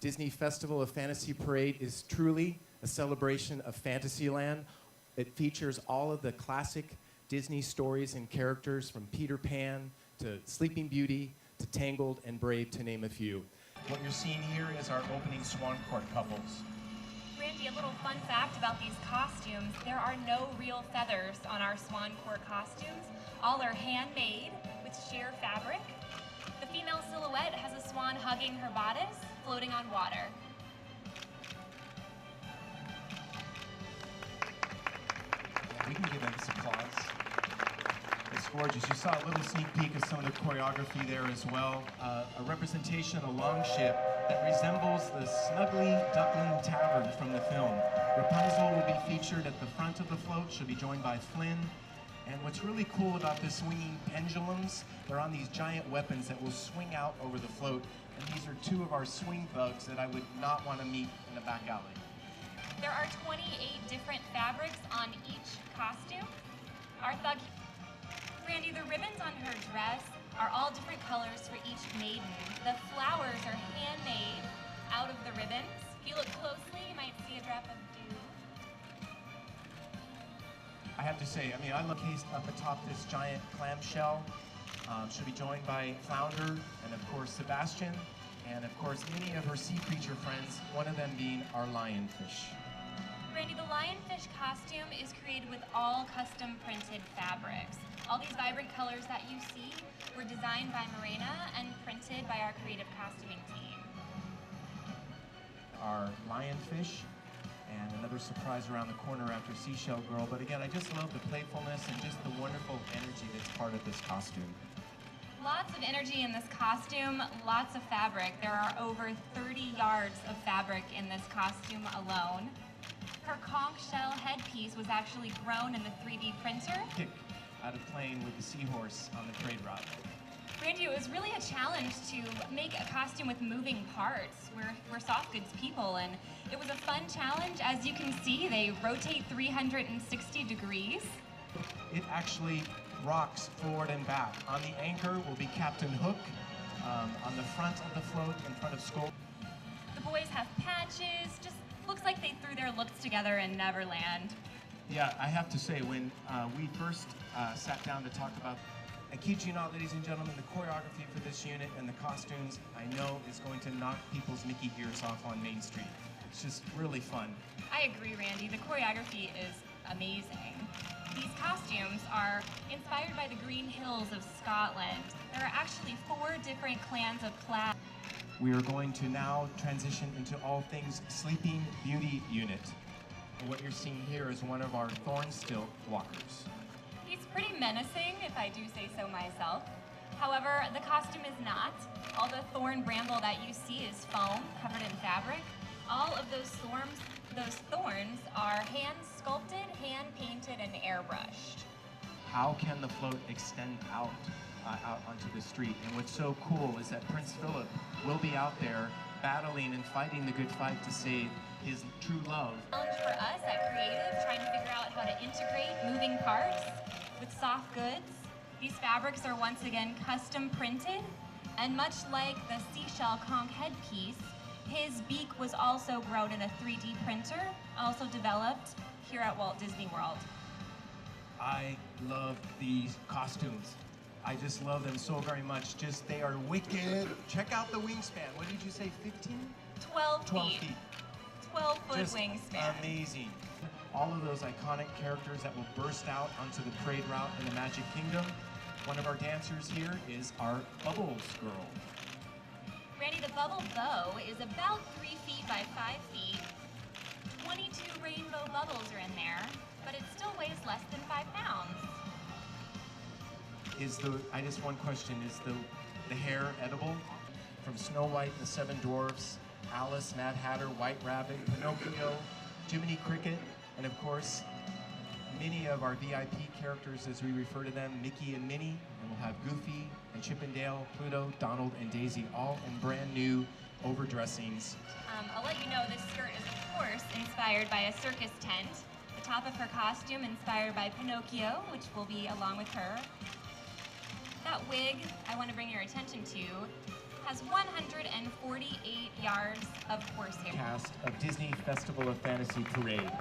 Disney Festival of Fantasy Parade is truly a celebration of Fantasyland. It features all of the classic Disney stories and characters from Peter Pan to Sleeping Beauty to Tangled and Brave, to name a few. What you're seeing here is our opening Swan Court couples. Randy, a little fun fact about these costumes: there are no real feathers on our Swan Court costumes. All are handmade with sheer fabric. The female silhouette has a swan hugging her bodice, floating on water. Yeah, we can give them some applause. It's gorgeous. You saw a little sneak peek of some of the choreography there as well. A representation of a longship that resembles the Snuggly Duckling Tavern from the film. Rapunzel will be featured at the front of the float. She'll be joined by Flynn. And what's really cool about the swinging pendulums, they're on these giant weapons that will swing out over the float. And these are two of our swing thugs that I would not want to meet in a back alley. There are 28 different fabrics on each costume. Our thug, Randy, the ribbons on her dress are all different colors for each maiden. The flowers are handmade out of the ribbons. If you look closely, you might see a drop of dew. I have to say, I love cased up atop this giant clamshell. She'll be joined by Flounder and, of course, Sebastian, and, of course, many of her sea creature friends, one of them being our lionfish. Randy, the lionfish costume is created with all custom printed fabrics. All these vibrant colors that you see were designed by Morena and printed by our creative costuming team. Our lionfish, and another surprise around the corner after Seashell Girl. But again, I just love the playfulness and just the wonderful energy that's part of this costume. Lots of energy in this costume, lots of fabric. There are over 30 yards of fabric in this costume alone. Her conch shell headpiece was actually grown in the 3D printer. Kick out of playing with the seahorse on the trade route. Randy, it was really a challenge to make a costume with moving parts. We're soft goods people, and it was a fun challenge. As you can see, they rotate 360 degrees. It actually rocks forward and back. On the anchor will be Captain Hook. On the front of the float, in front of Skull. The boys have patches. Just looks like they threw their looks together in Neverland. Yeah, I have to say, when we first sat down to talk about, I kid you not, ladies and gentlemen, the choreography for this unit and the costumes, I know is going to knock people's Mickey ears off on Main Street. It's just really fun. I agree, Randy. The choreography is amazing. These costumes are inspired by the Green Hills of Scotland. There are actually 4 different clans of plaid. We are going to now transition into all things Sleeping Beauty unit. What you're seeing here is one of our Thornstilt walkers. He's pretty menacing, if I do say so myself. However, the costume is not. All the thorn bramble that you see is foam covered in fabric. All of those thorns are hand sculpted, hand painted, and airbrushed. How can the float extend out onto the street? And what's so cool is that Prince Philip will be out there battling and fighting the good fight to save his true love. Challenge for us at Creative, trying to figure out how to integrate moving parts with soft goods. These fabrics are once again custom printed, and much like the seashell conch headpiece, his beak was also grown in a 3D printer, also developed here at Walt Disney World. I love these costumes. I just love them so very much. Just, they are wicked. Check out the wingspan. What did you say, 15? 12 12 feet. feet. 12-foot Just wingspan. amazing. All of those iconic characters that will burst out onto the parade route in the Magic Kingdom. One of our dancers here is our Bubbles girl. Randy, the bubble bow is about 3 feet by 5 feet. 22 rainbow bubbles are in there, but it still weighs less than 5 I just one question, is the hair edible? From Snow White and the Seven Dwarfs, Alice, Mad Hatter, White Rabbit, Pinocchio, Jiminy Cricket, and of course, many of our VIP characters, as we refer to them, Mickey and Minnie, and we'll have Goofy and Chip and Dale, Pluto, Donald, and Daisy, all in brand new overdressings. I'll let you know this skirt is, of course, inspired by a circus tent. The top of her costume inspired by Pinocchio, which will be along with her. That wig I want to bring your attention to has 148 yards of horsehair. Cast of Disney Festival of Fantasy Parade.